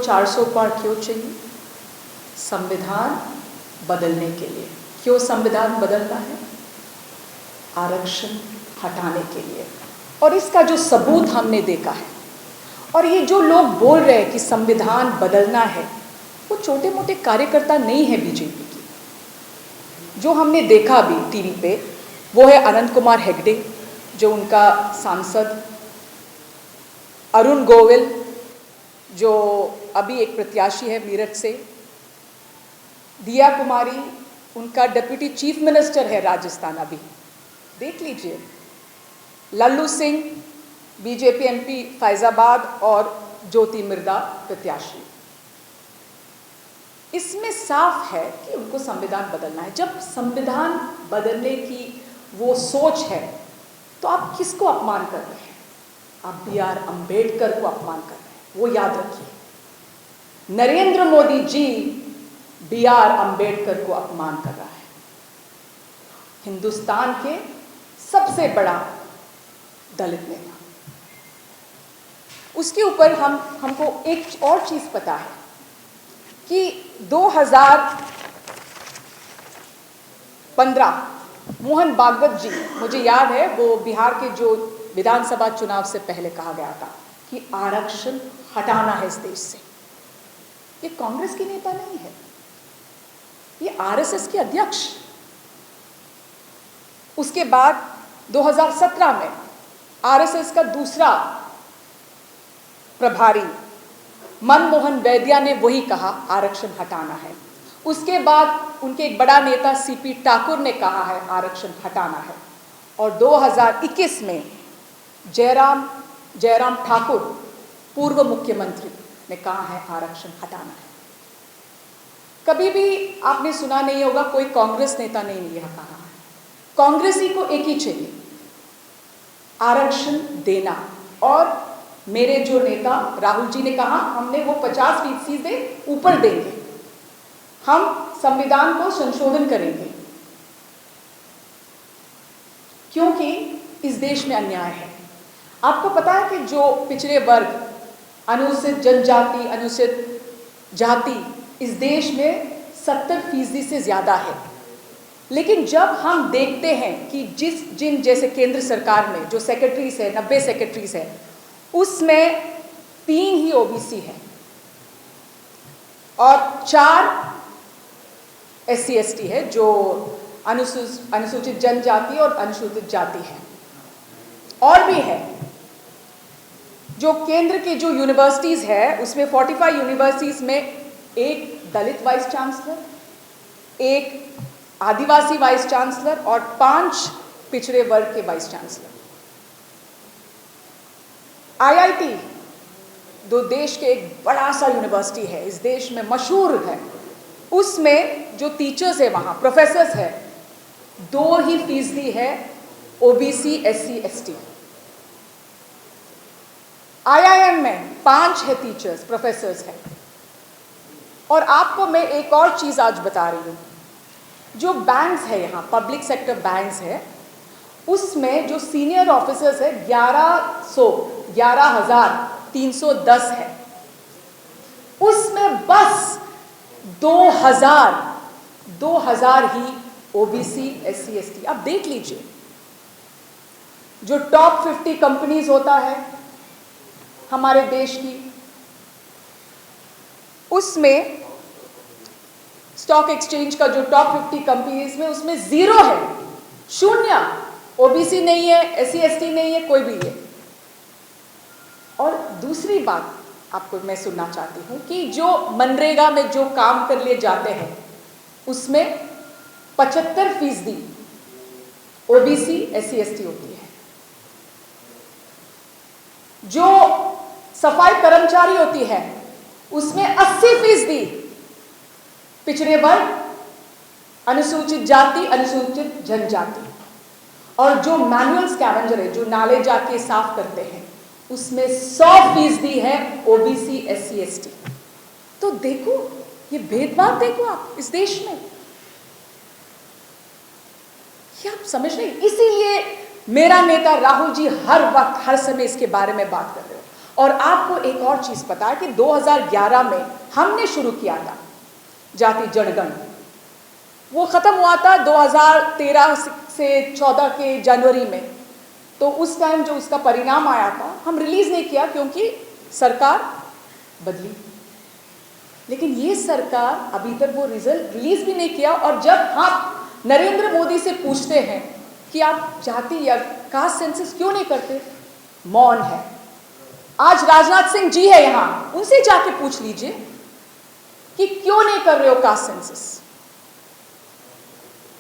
400 पार क्यों चाहिए? संविधान बदलने के लिए। क्यों संविधान बदलना है? आरक्षण हटाने के लिए। और इसका जो सबूत हमने देखा है, और ये जो लोग बोल रहे हैं कि संविधान बदलना है, वो छोटे मोटे कार्यकर्ता नहीं है बीजेपी की। जो हमने देखा भी टीवी पे, वो है अनंत कुमार हेगड़े, जो उनका सांसद, अरुण गोविल जो अभी एक प्रत्याशी है मेरठ से, दिया कुमारी उनका डिप्टी चीफ मिनिस्टर है राजस्थान अभी, देख लीजिए, लल्लू सिंह बीजेपी एमपी फैजाबाद और ज्योति मिर्दा प्रत्याशी। इसमें साफ है कि उनको संविधान बदलना है। जब संविधान बदलने की वो सोच है, तो आप किसको अपमान कर रहे हैं? आप BR अम्बेडकर को अपमान कर रहे हैं, वो याद रखिए। नरेंद्र मोदी जी BR अम्बेडकर को अपमान कर रहा है, हिंदुस्तान के सबसे बड़ा दलित नेता। उसके ऊपर हमको एक और चीज पता है कि 2015 मोहन भागवत जी, मुझे याद है, वो बिहार के जो विधानसभा चुनाव से पहले कहा गया था कि आरक्षण हटाना है इस देश से। ये कांग्रेस के नेता नहीं है, ये RSS के अध्यक्ष। उसके बाद 2017 में RSS का दूसरा प्रभारी मनमोहन वैद्या ने वही कहा, आरक्षण हटाना है। उसके बाद उनके एक बड़ा नेता CP ठाकुर ने कहा है आरक्षण हटाना है। और 2021 में जयराम ठाकुर पूर्व मुख्यमंत्री ने कहा है आरक्षण हटाना है। कभी भी आपने सुना नहीं होगा कोई कांग्रेस नेता ने यह कहा है। कांग्रेसी को एक ही चाहिए, आरक्षण देना। और मेरे जो नेता राहुल जी ने कहा हमने वो 50% से ऊपर देंगे, हम संविधान को संशोधन करेंगे, क्योंकि इस देश में अन्याय है। आपको पता है कि जो पिछड़े वर्ग, अनुसूचित जनजाति, अनुसूचित जाति इस देश में 70% से ज्यादा है। लेकिन जब हम देखते हैं कि जिन जैसे केंद्र सरकार में जो सेक्रेटरीज है, 90 सेक्रेटरीज है, उसमें 3 ही OBC है और 4 SC ST है, जो अनुसूचित जनजाति और अनुसूचित जाति है। और भी है, जो केंद्र की जो यूनिवर्सिटीज है उसमें 45 यूनिवर्सिटीज में एक दलित वाइस चांसलर, एक आदिवासी वाइस चांसलर और 5 पिछड़े वर्ग के वाइस चांसलर। IIT जो देश के एक बड़ा सा यूनिवर्सिटी है, इस देश में मशहूर है, उसमें जो टीचर्स है, वहां प्रोफेसर्स है, 2% है OBC SC ST। IIM में 5 है टीचर्स, प्रोफेसर्स है। और आपको मैं एक और चीज आज बता रही हूं, जो बैंक्स है यहाँ, पब्लिक सेक्टर बैंक्स है, उसमें जो सीनियर ऑफिसर्स है 11,310 है, उसमें बस 2000 ही OBC SC ST। आप देख लीजिए, जो टॉप 50 कंपनीज होता है हमारे देश की, उसमें स्टॉक एक्सचेंज का जो टॉप 50 कंपनीज में, उसमें 0 है, 0। OBC नहीं है, SC ST नहीं है, कोई भी है। और दूसरी बात आपको मैं सुनना चाहती हूं कि जो मनरेगा में जो काम कर लिए जाते हैं, उसमें 75% OBC SC ST होती है। जो सफाई कर्मचारी होती है, उसमें 80% पिछड़े वर्ग, अनुसूचित जाति, अनुसूचित जनजाति। और जो मैनुअल स्कैवेंजर है, जो नाले जाके साफ करते हैं, उसमें 100% है OBC SC ST। तो देखो, ये भेदभाव देखो आप इस देश में, क्या आप समझ रहे? इसीलिए मेरा नेता राहुल जी हर वक्त हर समय इसके बारे में बात कर रहे हो। और आपको एक और चीज़ पता है कि 2011 में हमने शुरू किया था जाति जनगण, वो ख़त्म हुआ था 2013 से 14 के जनवरी में। तो उस टाइम जो उसका परिणाम आया था हम रिलीज़ नहीं किया क्योंकि सरकार बदली। लेकिन ये सरकार अभी तक वो रिजल्ट रिलीज़ भी नहीं किया। और जब हम नरेंद्र मोदी से पूछते हैं कि आप जाति या कास्ट सेंसस क्यों नहीं करते, मौन है। आज राजनाथ सिंह जी है यहाँ, उनसे जाके पूछ लीजिए कि क्यों नहीं कर रहे हो कास्ट सेंसस,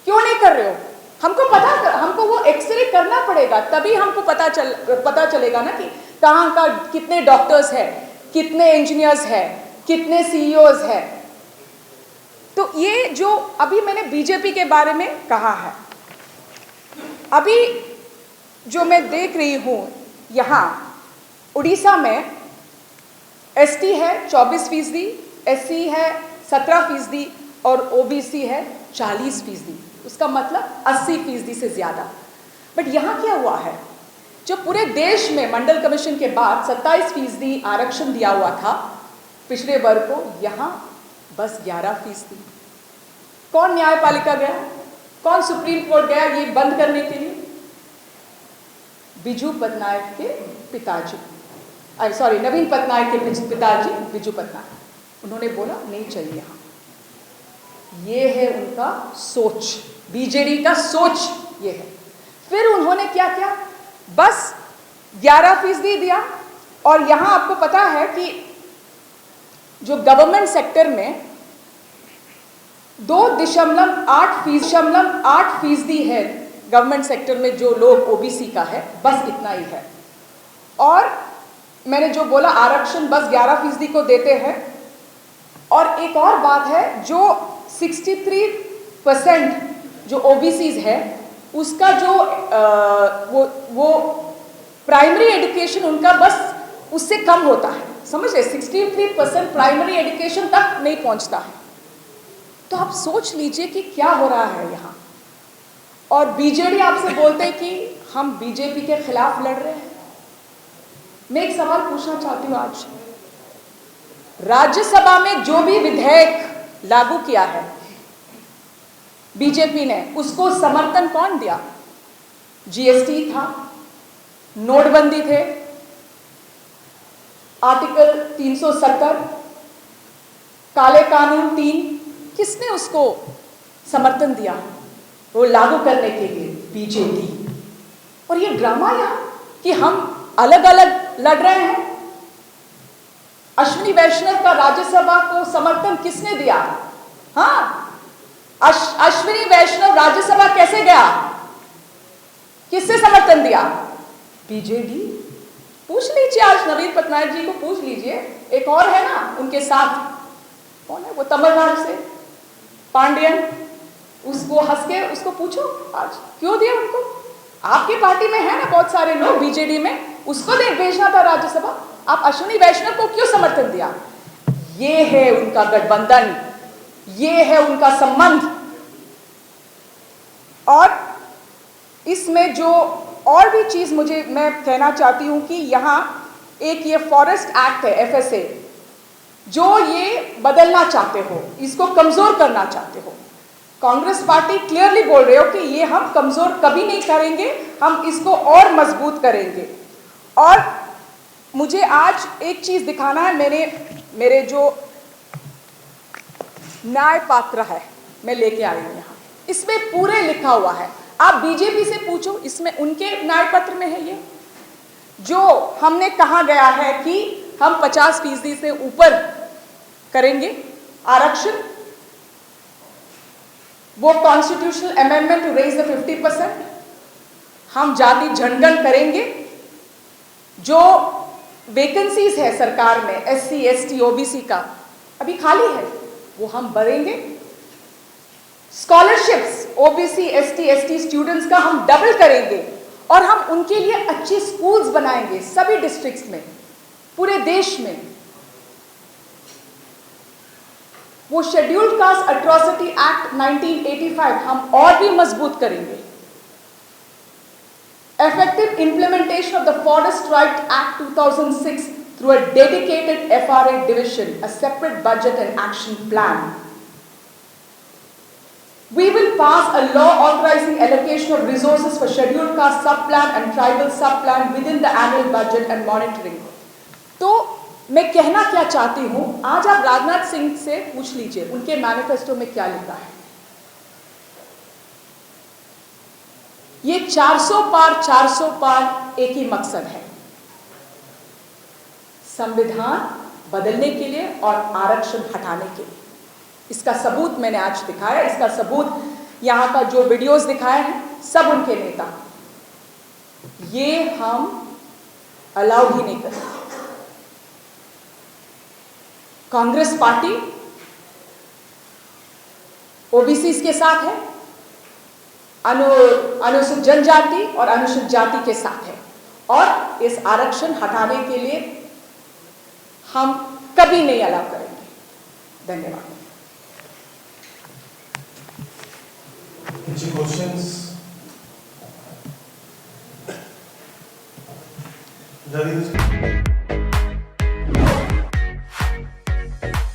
क्यों नहीं कर रहे हो। हमको वो एक्सरे करना पड़ेगा, तभी हमको पता चलेगा ना कि कहाँ का कितने डॉक्टर्स हैं, कितने इंजीनियर्स हैं, कितने सीईओज हैं। तो ये जो अभी मैंने बीजेपी के बारे में कहा है, अभी जो मैं देख रही हूँ यहाँ उड़ीसा में एसटी है 24%, एससी है 17% और ओबीसी है 40%। उसका मतलब 80% से ज़्यादा। बट यहाँ क्या हुआ है, जो पूरे देश में मंडल कमीशन के बाद 27% आरक्षण दिया हुआ था पिछड़े वर्ग को, यहाँ बस 11%। कौन न्यायपालिका गया, कौन सुप्रीम कोर्ट गया ये बंद करने के लिए? बिजू पटनायक के पिताजी, नवीन पटनायक के पिताजी बिजू पटनायक, उन्होंने बोला नहीं चाहिए यहाँ। ये है उनका सोच, बीजेडी का सोच ये है। फिर उन्होंने क्या किया, बस 11% दिया। और यहाँ आपको पता है कि जो गवर्नमेंट सेक्टर में 2.8% है गवर्नमेंट सेक्टर में जो लोग ओबीसी का है, बस इतना ही है। और मैंने जो बोला आरक्षण बस 11% को देते हैं। और एक और बात है, जो 63% जो ओबीसीज है उसका जो वो प्राइमरी एजुकेशन उनका बस उससे कम होता है, समझ रहे, 63% प्राइमरी एजुकेशन तक नहीं पहुंचता है। तो आप सोच लीजिए कि क्या हो रहा है यहाँ। और बीजेडी आपसे बोलते हैं कि हम बीजेपी के खिलाफ लड़ रहे हैं। मैं एक सवाल पूछना चाहती हूँ, आज राज्यसभा में जो भी विधेयक लागू किया है बीजेपी ने, उसको समर्थन कौन दिया? जीएसटी था, नोटबंदी थे, आर्टिकल 370, काले कानून 3, किसने उसको समर्थन दिया वो लागू करने के लिए? बीजेडी। और ये ड्रामा यहाँ कि हम अलग अलग लड़ रहे हैं। अश्विनी वैष्णव का राज्यसभा को समर्थन किसने दिया? हाँ, अश्विनी वैष्णव राज्यसभा कैसे गया, किससे समर्थन दिया? बीजेडी। पूछ लीजिए, आज नवीन पटनायक जी को पूछ लीजिए। एक और है ना उनके साथ, कौन है वो, तमिलनाडु से पांडियन, उसको हंस के उसको पूछो आज क्यों दिया उनको। आपकी पार्टी में है ना बहुत सारे लोग बीजेडी में, उसको भेजना था राज्यसभा। आप अश्विनी वैष्णव को क्यों समर्थन दिया? ये है उनका गठबंधन, ये है उनका संबंध। और इसमें जो और भी चीज मैं कहना चाहती हूं कि यहाँ एक ये फॉरेस्ट एक्ट है एफएसए, जो ये बदलना चाहते हो, इसको कमजोर करना चाहते हो। कांग्रेस पार्टी क्लियरली बोल रहे हो कि ये हम कमजोर कभी नहीं करेंगे, हम इसको और मजबूत करेंगे। और मुझे आज एक चीज दिखाना है, मेरे जो न्याय पात्र है मैं लेके आई हूं यहाँ, इसमें पूरे लिखा हुआ है। आप बीजेपी से पूछो, इसमें उनके न्याय पत्र में है ये, जो हमने कहा गया है कि हम 50% से ऊपर करेंगे आरक्षण, वो constitutional amendment to raise the 50%, हम जाति जनगण करेंगे, जो वैकेंसीज है सरकार में एससी एसटी ओबीसी का अभी खाली है वो हम भरेंगे। Scholarships OBC ST ST students का हम डबल करेंगे और हम उनके लिए अच्छे स्कूल्स बनाएंगे सभी डिस्ट्रिक्ट्स में, पूरे देश में। वो शेड्यूल्ड कास्ट एट्रोसिटी एक्ट 1985 हम और भी मजबूत करेंगे। Effective implementation of the Forest Right Act 2006 through a dedicated FRA division, a separate budget and action plan. We will pass a law authorizing allocation of resources for scheduled caste sub-plan and tribal sub-plan within the annual budget and monitoring. तो मैं कहना क्या चाहती हूँ, आज आप राजनाथ सिंह से पूछ लीजिए उनके मैनिफेस्टो में क्या लिखा है। ये 400 पार एक ही मकसद है, संविधान बदलने के लिए और आरक्षण हटाने के लिए। इसका सबूत मैंने आज दिखाया, इसका सबूत यहाँ का जो वीडियोस दिखाए हैं सब उनके नेता, ये हम अलाउ ही नहीं करेंगे। कांग्रेस पार्टी ओबीसी के साथ है, अनुसूचित जनजाति और अनुसूचित जाति के साथ है, और इस आरक्षण हटाने के लिए हम कभी नहीं अलाउ करेंगे। धन्यवाद। Questions?